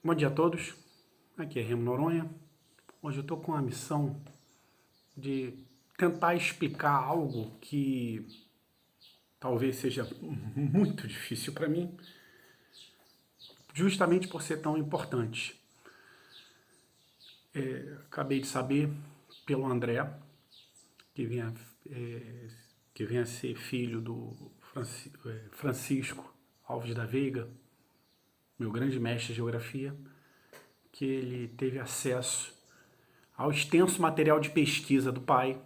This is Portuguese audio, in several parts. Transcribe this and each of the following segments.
Bom dia a todos, aqui é Remo Noronha. Hoje eu estou com a missão de tentar explicar algo que talvez seja muito difícil para mim, justamente por ser tão importante. Acabei de saber pelo André, que vem a ser filho do Francisco Alves da Veiga, meu grande mestre de geografia, que ele teve acesso ao extenso material de pesquisa do pai,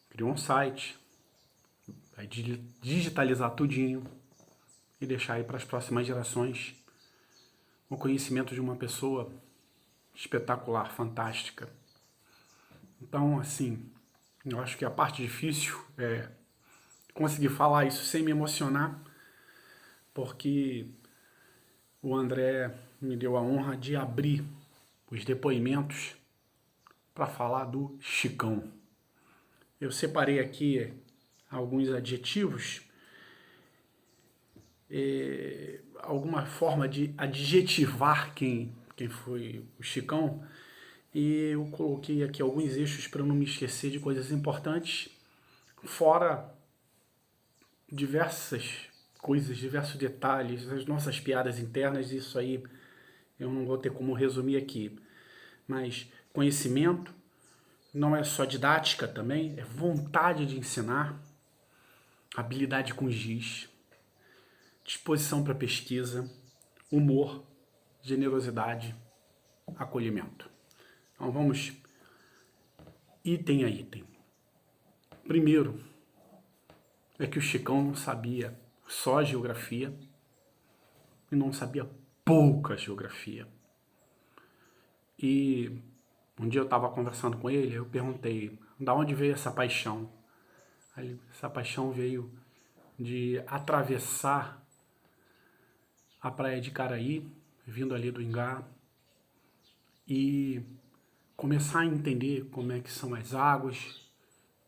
criou um site, vai digitalizar tudinho e deixar aí para as próximas gerações o conhecimento de uma pessoa espetacular, fantástica. Então, assim, eu acho que a parte difícil é conseguir falar isso sem me emocionar, porque o André me deu a honra de abrir os depoimentos para falar do Chicão. Eu separei aqui alguns adjetivos, alguma forma de adjetivar quem foi o Chicão, e eu coloquei aqui alguns eixos para não me esquecer de coisas importantes, fora diversas coisas, diversos detalhes, as nossas piadas internas. Isso aí eu não vou ter como resumir aqui, mas conhecimento não é só didática também, é vontade de ensinar, habilidade com giz, disposição para pesquisa, humor, generosidade, acolhimento. Então vamos item a item. Primeiro, é que o Chicão não sabia só geografia e não sabia pouca geografia. E um dia eu estava conversando com ele, eu perguntei, da onde veio essa paixão? Essa paixão veio de atravessar a praia de Caraí, vindo ali do Ingá, e começar a entender como é que são as águas,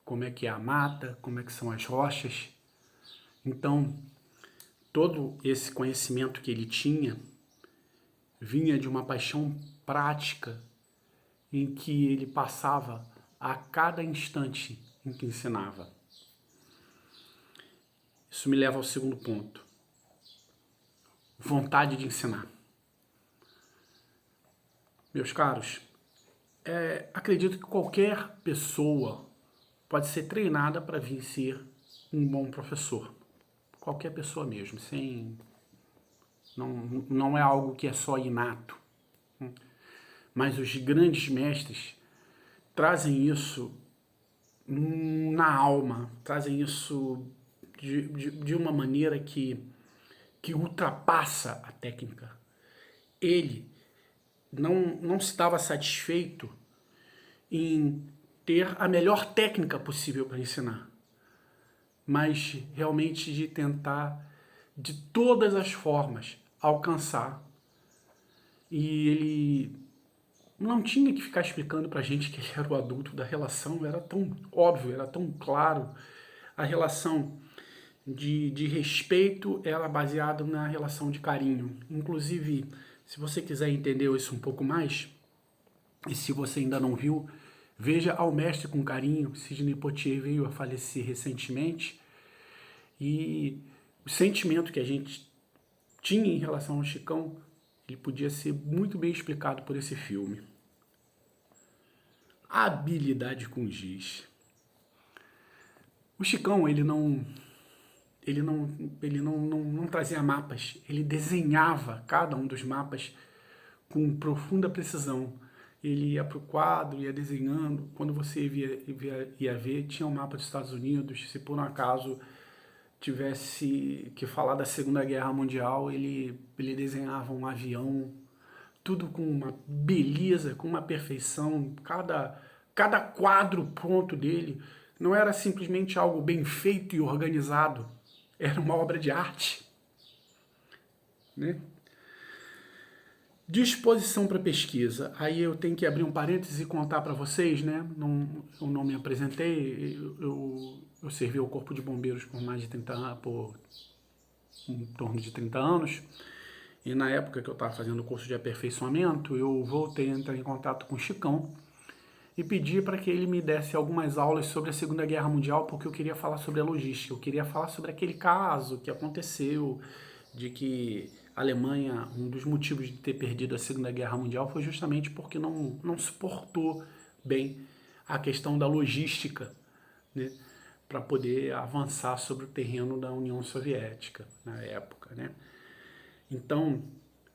como é que é a mata, como é que são as rochas. Então, todo esse conhecimento que ele tinha vinha de uma paixão prática em que ele passava a cada instante em que ensinava. Isso me leva ao segundo ponto. Vontade de ensinar. Meus caros, acredito que qualquer pessoa pode ser treinada para vir ser um bom professor. Qualquer pessoa mesmo, não é algo que é só inato. Mas os grandes mestres trazem isso na alma, trazem isso de uma maneira que ultrapassa a técnica. Ele não estava satisfeito em ter a melhor técnica possível para ensinar, mas realmente de tentar, de todas as formas, alcançar. E ele não tinha que ficar explicando pra gente que ele era o adulto da relação, era tão óbvio, era tão claro. A relação de respeito era baseada na relação de carinho. Inclusive, se você quiser entender isso um pouco mais, e se você ainda não viu, veja Ao Mestre com Carinho. Sidney Poitier veio a falecer recentemente, e o sentimento que a gente tinha em relação ao Chicão, ele podia ser muito bem explicado por esse filme. Habilidade com giz. O Chicão, ele não trazia mapas, ele desenhava cada um dos mapas com profunda precisão. Ele ia para o quadro, ia desenhando. Quando você ia ver, tinha um mapa dos Estados Unidos. Se por um acaso tivesse que falar da Segunda Guerra Mundial, ele desenhava um avião, tudo com uma beleza, com uma perfeição. Cada quadro pronto dele não era simplesmente algo bem feito e organizado, era uma obra de arte, né? Disposição para pesquisa. Aí eu tenho que abrir um parêntese e contar para vocês, né? Eu não me apresentei, eu servi ao Corpo de Bombeiros por mais de 30 anos, por em torno de 30 anos, E na época que eu estava fazendo o curso de aperfeiçoamento, eu voltei a entrar em contato com o Chicão e pedi para que ele me desse algumas aulas sobre a Segunda Guerra Mundial, porque eu queria falar sobre a logística, eu queria falar sobre aquele caso que aconteceu, de que a Alemanha, um dos motivos de ter perdido a Segunda Guerra Mundial foi justamente porque não suportou bem a questão da logística, né, para poder avançar sobre o terreno da União Soviética na época, né? Então,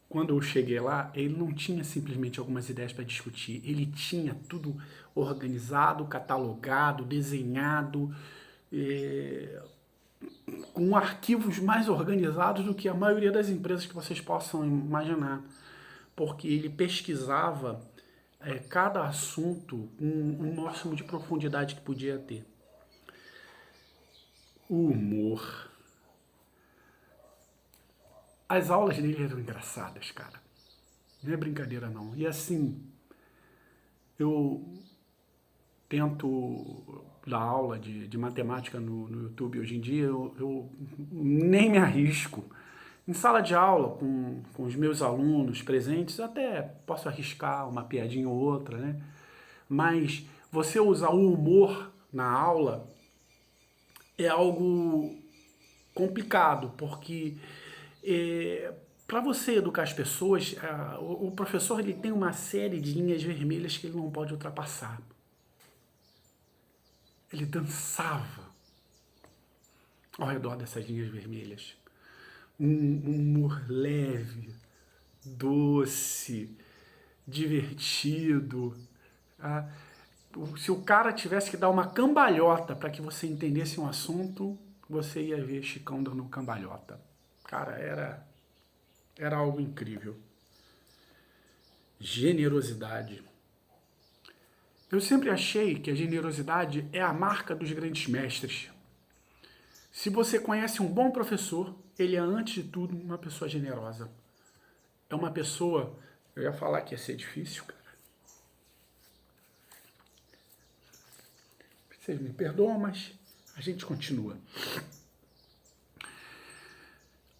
quando eu cheguei lá, ele não tinha simplesmente algumas ideias para discutir, ele tinha tudo organizado, catalogado, desenhado, com arquivos mais organizados do que a maioria das empresas que vocês possam imaginar, porque ele pesquisava cada assunto com o máximo de profundidade que podia ter. O humor. As aulas dele eram engraçadas, cara. Não é brincadeira, não. E assim, eu tento dar aula de matemática no YouTube hoje em dia, eu nem me arrisco. Em sala de aula, com os meus alunos presentes, até posso arriscar uma piadinha ou outra, né? Mas você usar o humor na aula é algo complicado, porque para você educar as pessoas, o professor ele tem uma série de linhas vermelhas que ele não pode ultrapassar. Ele dançava ao redor dessas linhas vermelhas. Um humor leve, doce, divertido. Tá? Se o cara tivesse que dar uma cambalhota para que você entendesse um assunto, você ia ver Chicão dando cambalhota. Cara, era algo incrível. Generosidade. Eu sempre achei que a generosidade é a marca dos grandes mestres. Se você conhece um bom professor, ele é, antes de tudo, uma pessoa generosa. É uma pessoa... Eu ia falar que ia ser difícil, cara. Vocês me perdoam, mas a gente continua.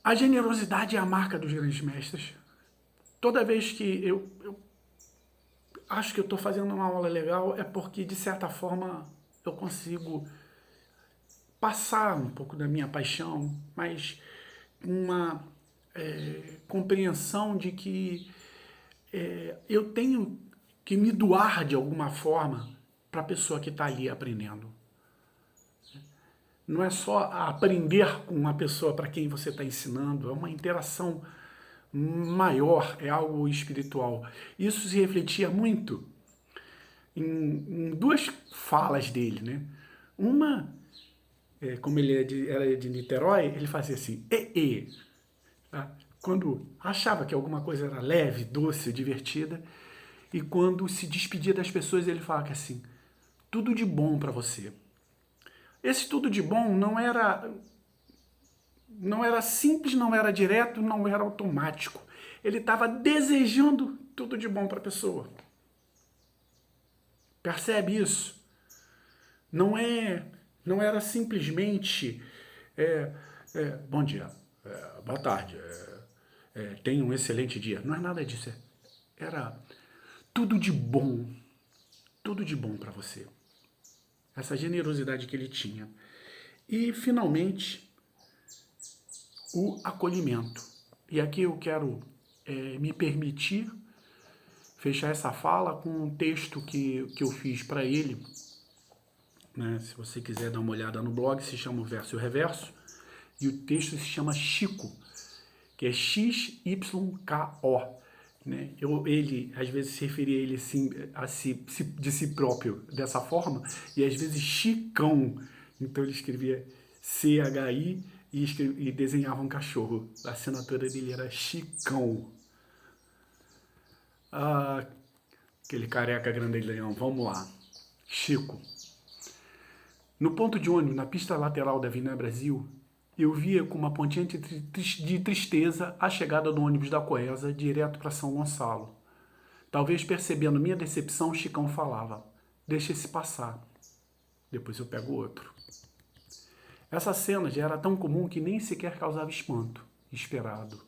A generosidade é a marca dos grandes mestres. Toda vez que eu acho que eu estou fazendo uma aula legal, é porque, de certa forma, eu consigo passar um pouco da minha paixão, mas uma compreensão de que eu tenho que me doar de alguma forma para a pessoa que está ali aprendendo. Não é só aprender com uma pessoa para quem você está ensinando, é uma interação maior, é algo espiritual. Isso se refletia muito em duas falas dele, né? Uma, como ele era de Niterói, ele fazia assim, tá? Quando achava que alguma coisa era leve, doce, divertida, e quando se despedia das pessoas, ele falava assim, tudo de bom para você. Esse tudo de bom não era simples, não era direto, não era automático. Ele estava desejando tudo de bom para a pessoa. Percebe isso? Não era simplesmente bom dia, boa tarde, tenha um excelente dia. Não é nada disso. Era tudo de bom para você. Essa generosidade que ele tinha. E, finalmente, o acolhimento. E aqui eu quero me permitir fechar essa fala com um texto que eu fiz para ele, né? Se você quiser dar uma olhada no blog, se chama O Verso e o Reverso, e o texto se chama Chico, que é XYKO. Né? Ele, às vezes, se referia a ele assim, de si próprio dessa forma, e às vezes Chicão. Então ele escrevia CHI e desenhava um cachorro. A assinatura dele era Chicão. Aquele careca grandalhão. Vamos lá. Chico. No ponto de ônibus, na pista lateral da Avenida Brasil, eu via com uma pontinha de tristeza a chegada do ônibus da Coesa direto para São Gonçalo. Talvez percebendo minha decepção, Chicão falava, deixa esse passar, depois eu pego outro. Essa cena já era tão comum que nem sequer causava espanto, esperado.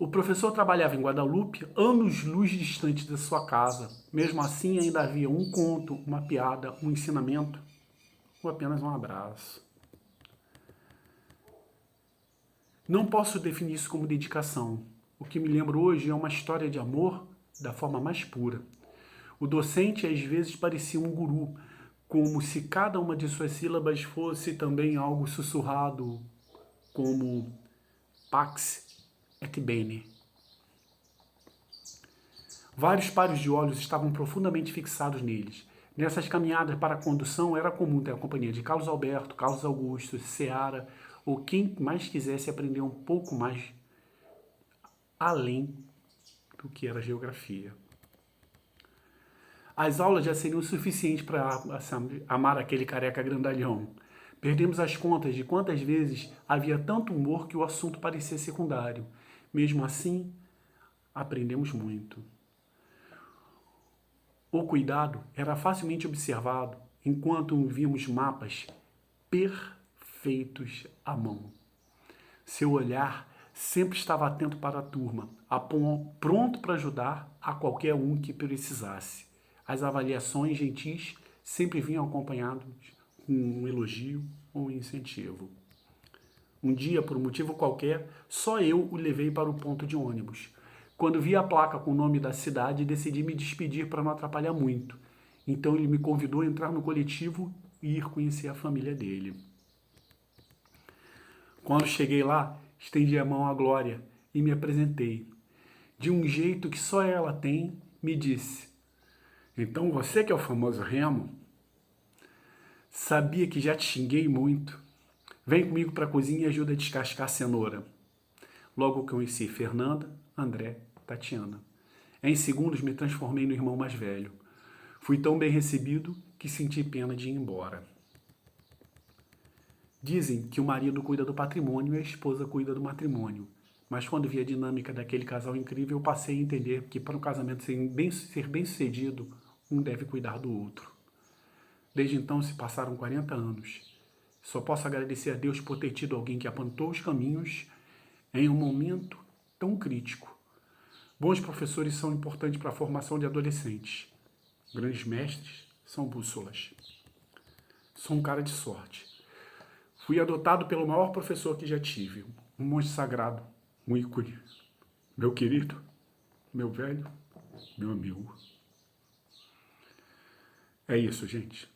O professor trabalhava em Guadalupe, anos-luz distante da sua casa. Mesmo assim, ainda havia um conto, uma piada, um ensinamento ou apenas um abraço. Não posso definir isso como dedicação. O que me lembro hoje é uma história de amor da forma mais pura. O docente às vezes parecia um guru, como se cada uma de suas sílabas fosse também algo sussurrado, como Pax et Bene. Vários pares de olhos estavam profundamente fixados neles. Nessas caminhadas para a condução era comum ter a companhia de Carlos Alberto, Carlos Augusto, Seara ou quem mais quisesse aprender um pouco mais além do que era geografia. As aulas já seriam suficientes para amar aquele careca grandalhão. Perdemos as contas de quantas vezes havia tanto humor que o assunto parecia secundário. Mesmo assim, aprendemos muito. O cuidado era facilmente observado enquanto víamos mapas perfeitos à mão. Seu olhar sempre estava atento para a turma, pronto para ajudar a qualquer um que precisasse. As avaliações gentis sempre vinham acompanhadas com um elogio ou um incentivo. Um dia, por um motivo qualquer, só eu o levei para o ponto de ônibus. Quando vi a placa com o nome da cidade, decidi me despedir para não atrapalhar muito. Então ele me convidou a entrar no coletivo e ir conhecer a família dele. Quando cheguei lá, estendi a mão à Glória e me apresentei. De um jeito que só ela tem, me disse: "Então você que é o famoso Remo? Sabia que já te xinguei muito. Vem comigo para a cozinha e ajuda a descascar a cenoura." Logo conheci Fernanda, André, Tatiana. Em segundos me transformei no irmão mais velho. Fui tão bem recebido que senti pena de ir embora. Dizem que o marido cuida do patrimônio e a esposa cuida do matrimônio. Mas quando vi a dinâmica daquele casal incrível, eu passei a entender que para um casamento ser bem sucedido, um deve cuidar do outro. Desde então se passaram 40 anos. Só posso agradecer a Deus por ter tido alguém que apontou os caminhos em um momento tão crítico. Bons professores são importantes para a formação de adolescentes. Grandes mestres são bússolas. Sou um cara de sorte. Fui adotado pelo maior professor que já tive, um monge sagrado, um ícone. Meu querido, meu velho, meu amigo. É isso, gente.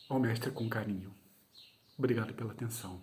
Ao mestre com carinho. Obrigado pela atenção.